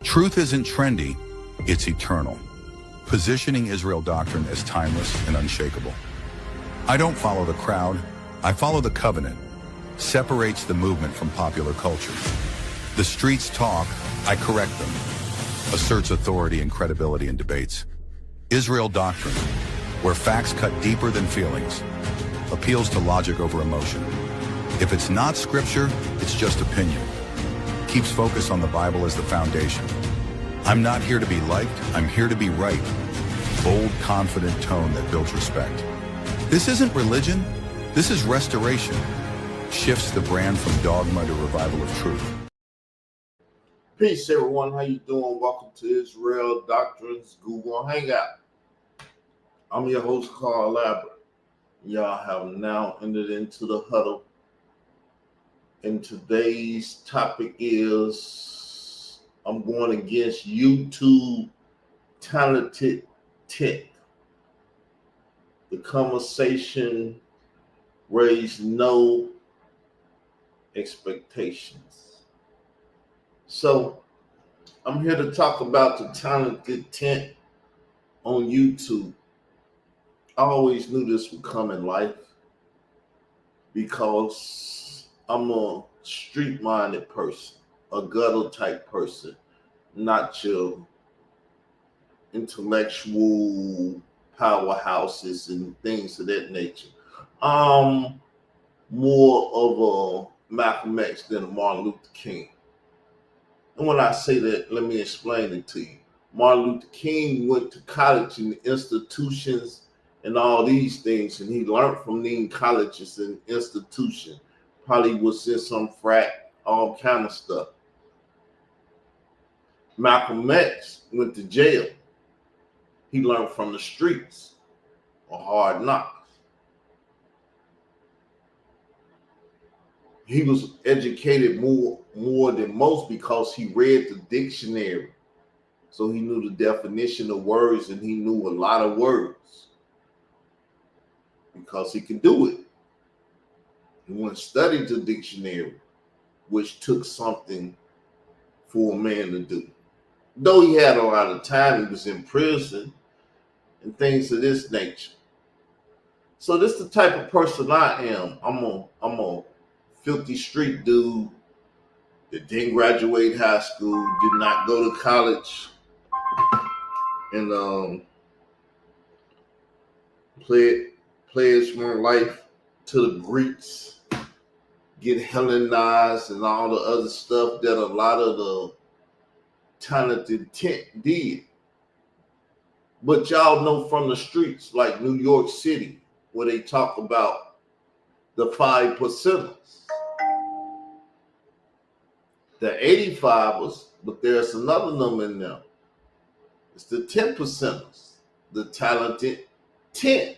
Truth isn't trendy, it's eternal, positioning Israel doctrine as timeless and unshakable. I don't follow the crowd, I follow the covenant. Separates the movement from popular culture. The streets talk, I correct them. Asserts authority and credibility in debates. Israel doctrine, where facts cut deeper than feelings. Appeals to logic over emotion. If it's not scripture, it's just opinion. Keeps focus on the Bible as the foundation. I'm not here to be liked, I'm here to be right. Bold, confident tone that builds respect. This isn't religion, this is restoration. Shifts the brand from dogma to revival of truth. Peace, everyone. How you doing? Welcome to Israel Doctrines Google Hangout. I'm your host, Carl Labra. Y'all have now entered into the huddle. And today's topic is I'm going against YouTube talented tech. The conversation raised no expectations. So I'm here to talk about the talented tech on YouTube. I always knew this would come in life because I'm a street-minded person, a gutter type person, not your intellectual powerhouses and things of that nature. More of a Malcolm X than a Martin Luther King. And when I say that, let me explain it to you. Martin Luther King went to college and institutions and all these things, and he learned from these colleges and institutions. Probably was in some frat, all kind of stuff. Malcolm X went to jail. He learned from the streets or hard knocks. He was educated more than most because he read the dictionary. So he knew the definition of words and he knew a lot of words because he could do it. He went and studied the dictionary, which took something for a man to do. Though he had a lot of time, he was in prison and things of this nature. So this is the type of person I am. I'm a filthy street dude that didn't graduate high school, did not go to college, and pledged my life to the Greeks, get Hellenized and all the other stuff that a lot of the talented tech did. But y'all know from the streets like New York City, where they talk about the 5%ers. The 85ers, but there's another number in there. It's the 10%ers, the talented 10.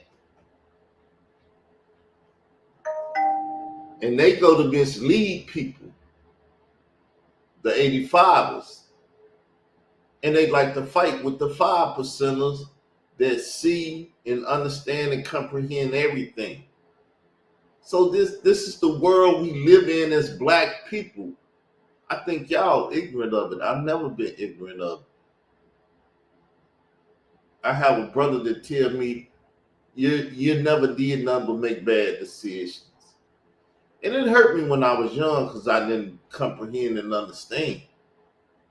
And they go to mislead people, the 85ers. And they like to fight with the 5%ers that see and understand and comprehend everything. So this is the world we live in as black people. I think y'all ignorant of it. I've never been ignorant of it. I have a brother that tell me, you never did nothing but make bad decisions. And it hurt me when I was young because I didn't comprehend and understand.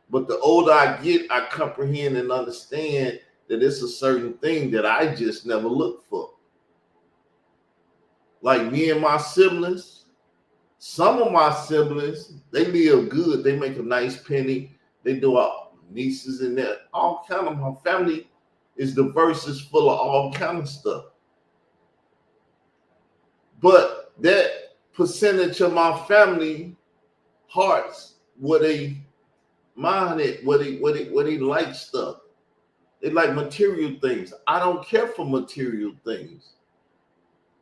But the older I get, I comprehend and understand that it's a certain thing that I just never looked for. Like me and my siblings, some of my siblings, they live good. They make a nice penny. They do all nieces and that. All kind of, my family is diverse, is full of all kind of stuff. But that percentage of my family hearts, where they mind it, where they like stuff. They like material things. I don't care for material things.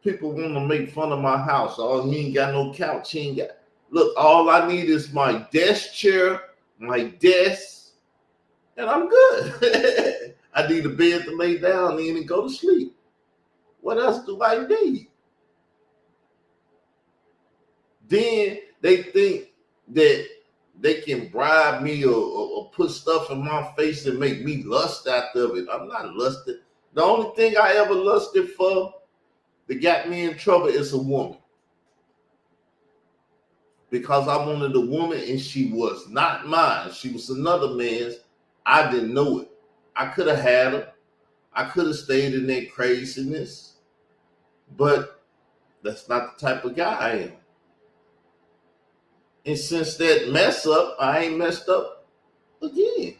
People want to make fun of my house. Oh, he ain't got no couch. He ain't got. Look, all I need is my desk chair, my desk, and I'm good. I need a bed to lay down in and go to sleep. What else do I need? Then they think that they can bribe me or put stuff in my face and make me lust after it. I'm not lusted. The only thing I ever lusted for that got me in trouble is a woman. Because I wanted a woman and she was not mine. She was another man's. I didn't know it. I could have had her. I could have stayed in that craziness. But that's not the type of guy I am. And since that mess up, I ain't messed up again.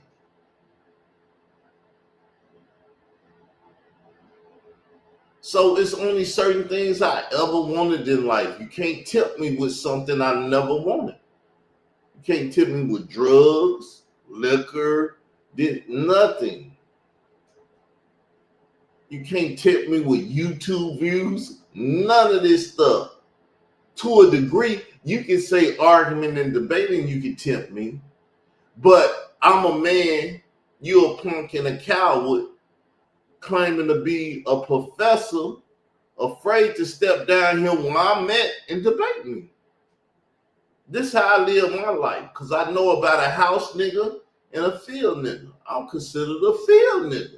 So it's only certain things I ever wanted in life. You can't tempt me with something I never wanted. You can't tempt me with drugs, liquor, nothing. You can't tempt me with YouTube views, none of this stuff. To a degree, you can say argument and debating, you can tempt me. But I'm a man, you're a punk and a coward, claiming to be a professor, afraid to step down here where I'm at and debate me. This is how I live my life, because I know about a house nigga and a field nigga. I'm considered a field nigga.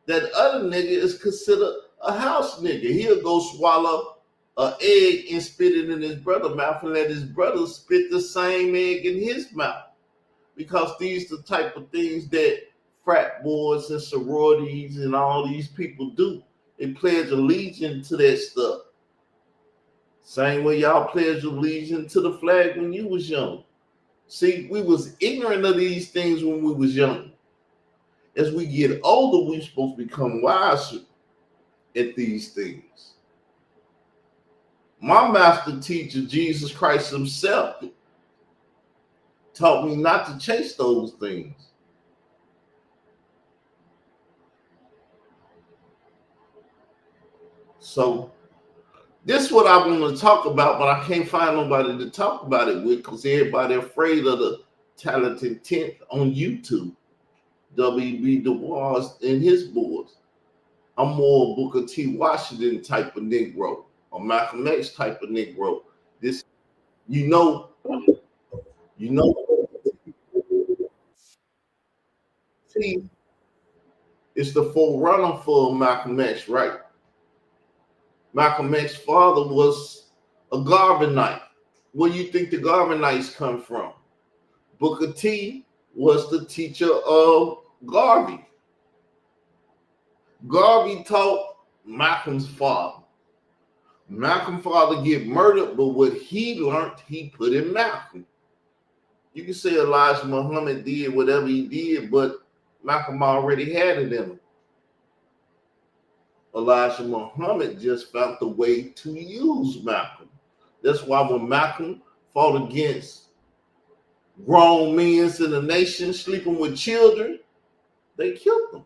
That other nigga is considered a house nigga. He'll go swallow an egg and spit it in his brother's mouth and let his brother spit the same egg in his mouth. Because these are the type of things that frat boys and sororities and all these people do. They pledge allegiance to that stuff. Same way y'all pledge allegiance to the flag when you was young. See, we was ignorant of these things when we was young. As we get older, we're supposed to become wiser at these things. My master teacher, Jesus Christ himself, taught me not to chase those things. So this is what I want to talk about, but I can't find nobody to talk about it with because everybody afraid of the talented 10th on YouTube. W.B. Du Bois and his boys. I'm more a Booker T. Washington type of Negro, a Malcolm X type of Negro. This, you know, T is the forerunner for Malcolm X, right? Malcolm X's father was a Garvinite. Where do you think the Garvinites come from? Booker T was the teacher of Garvey. Garvey taught Malcolm's father. Malcolm's father get murdered, but what he learned, he put in Malcolm. You can say Elijah Muhammad did whatever he did, but Malcolm already had it in him. Elijah Muhammad just found the way to use Malcolm. That's why when Malcolm fought against grown men in the nation sleeping with children, they killed them.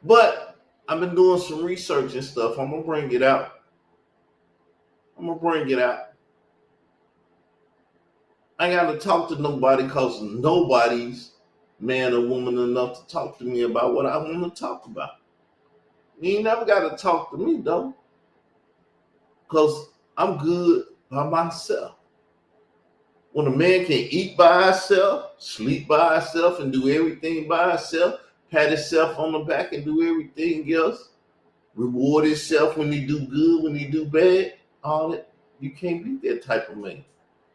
But I've been doing some research and stuff. I'm going to bring it out. I ain't got to talk to nobody because nobody's man or woman enough to talk to me about what I want to talk about. You ain't never got to talk to me, though, because I'm good by myself. When a man can eat by himself, sleep by himself, and do everything by himself, pat himself on the back and do everything else, reward himself when he do good, when he do bad, all that, you can't be that type of man.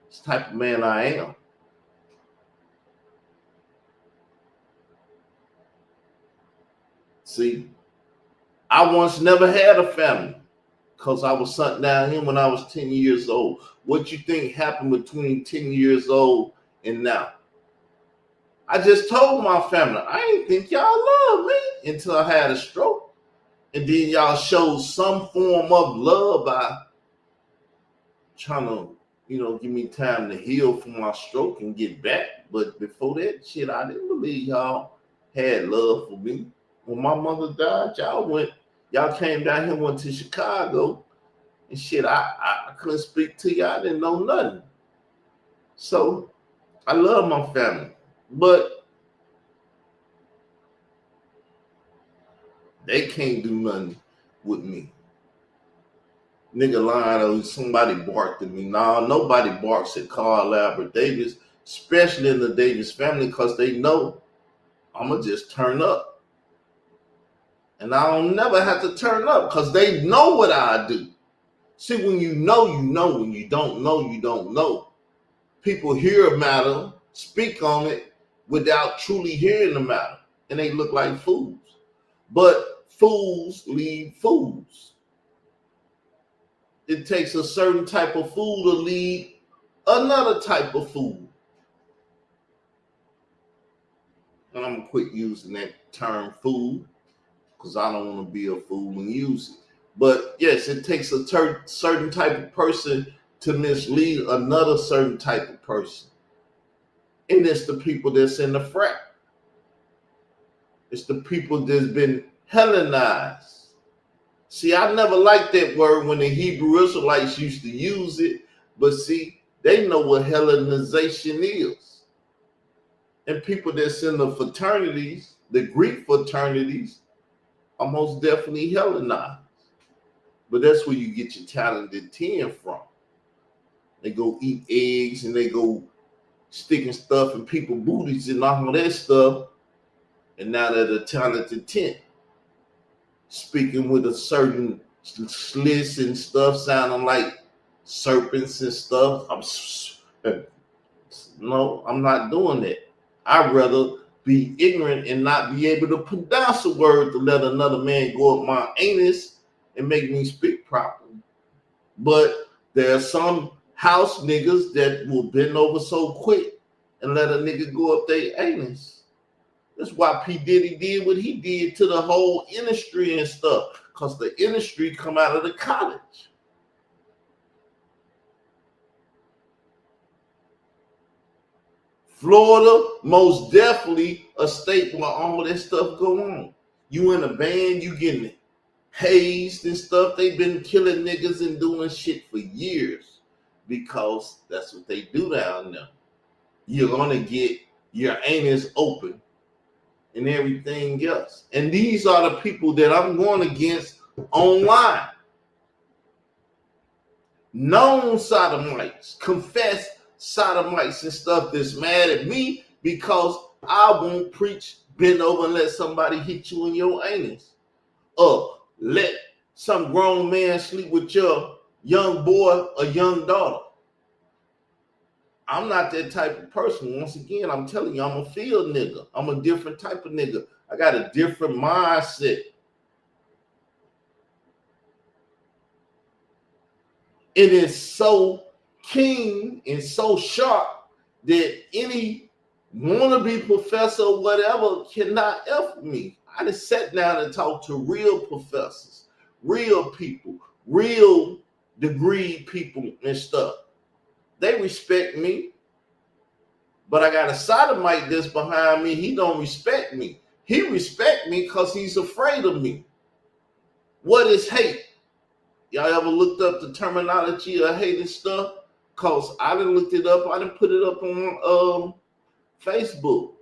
It's the type of man I am. See, I once never had a family because I was sent down here when I was 10 years old. What you think happened between 10 years old and now? I just told my family, I ain't think y'all love me until I had a stroke. And then y'all showed some form of love by trying to, give me time to heal from my stroke and get back. But before that shit, I didn't believe y'all had love for me. When my mother died, y'all came down here, went to Chicago, and shit, I couldn't speak to you. I didn't know nothing. So I love my family, but they can't do nothing with me. Nigga lying or somebody barked at me. Nah, nobody barks at Carl Albert Davis, especially in the Davis family, because they know I'ma just turn up. And I don't never have to turn up because they know what I do. See, when you know, you know. When you don't know, you don't know. People hear a matter, speak on it without truly hearing the matter, and they look like fools. But fools lead fools. It takes a certain type of fool to lead another type of fool. And I'm gonna quit using that term fool because I don't want to be a fool and use it. But yes, it takes a certain type of person to mislead another certain type of person. And it's the people that's in the frat. It's the people that's been Hellenized. See, I never liked that word when the Hebrew Israelites used to use it, but see, they know what Hellenization is. And people that's in the fraternities, the Greek fraternities, are most definitely Hellenized. But that's where you get your talented 10 from. They go eat eggs and they go sticking stuff in people's booties and all that stuff. And now they're the talented 10. Speaking with a certain sliss and stuff, sounding like serpents and stuff. No, I'm not doing that. I'd rather be ignorant and not be able to pronounce a word to let another man go up my anus and make me speak properly. But there are some house niggas that will bend over so quick and let a nigga go up their anus. That's why P. Diddy did what he did to the whole industry and stuff, because the industry come out of the college. Florida, most definitely a state where all that stuff go on. You in a band, you getting hazed and stuff. They've been killing niggas and doing shit for years because that's what they do down there. You're gonna get your anus open and everything else. And these are the people that I'm going against online. Known sodomites, confessed sodomites and stuff that's mad at me because I won't preach bend over and let somebody hit you in your anus. Or let some grown man sleep with your young boy or young daughter. I'm not that type of person. Once again, I'm telling you, I'm a field nigga. I'm a different type of nigga. I got a different mindset. It is so keen and so sharp that any wannabe professor or whatever cannot F me. I just sat down and talked to real professors, real people, real degree people and stuff. They respect me, but I got a sodomite that's behind me. He don't respect me. He respect me because he's afraid of me. What is hate? Y'all ever looked up the terminology of hate and stuff? Because I done looked it up. I done put it up on Facebook.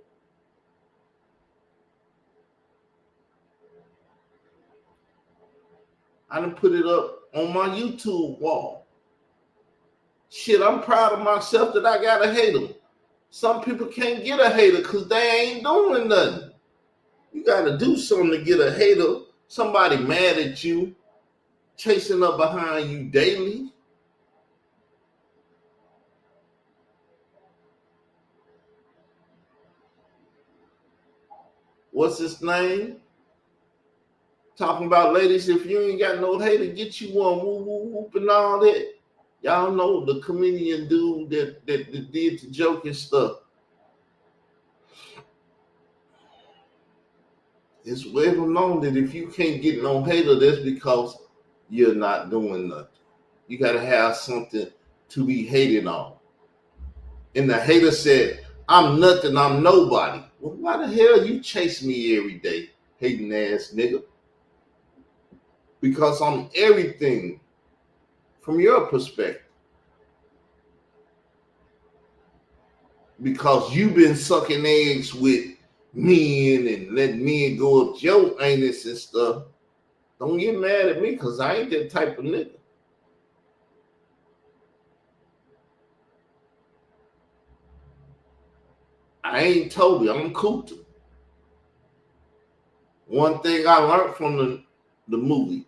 I done put it up on my YouTube wall. Shit, I'm proud of myself that I got a hater. Some people can't get a hater because they ain't doing nothing. You got to do something to get a hater. Somebody mad at you, chasing up behind you daily. What's his name? Talking about ladies, if you ain't got no hater, get you one, whoop, whoop, whoop, and all that. Y'all know the comedian dude that did the joke and stuff. It's well known that if you can't get no hater, that's because you're not doing nothing. You got to have something to be hated on. And the hater said, I'm nothing, I'm nobody. Well, why the hell you chase me every day, hating ass nigga? Because I'm everything from your perspective. Because you've been sucking eggs with men and letting men go up your anus and stuff. Don't get mad at me because I ain't that type of nigga. I ain't Toby, I'm Kuta. One thing I learned from the movie,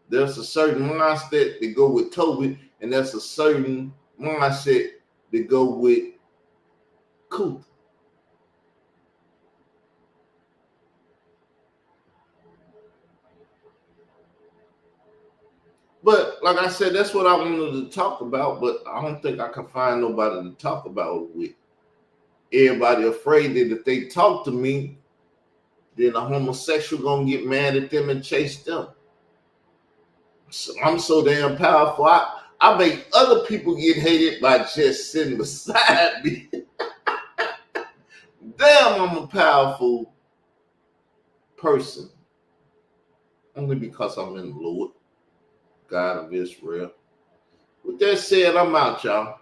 there's a certain mindset that go with Toby, and there's a certain mindset that go with Kuta. But like I said, that's what I wanted to talk about, but I don't think I can find nobody to talk about it with. Everybody afraid that if they talk to me, then a homosexual gonna get mad at them and chase them. So I'm so damn powerful. I make other people get hated by just sitting beside me. Damn, I'm a powerful person. Only because I'm in the Lord, God of Israel. With that said, I'm out, y'all.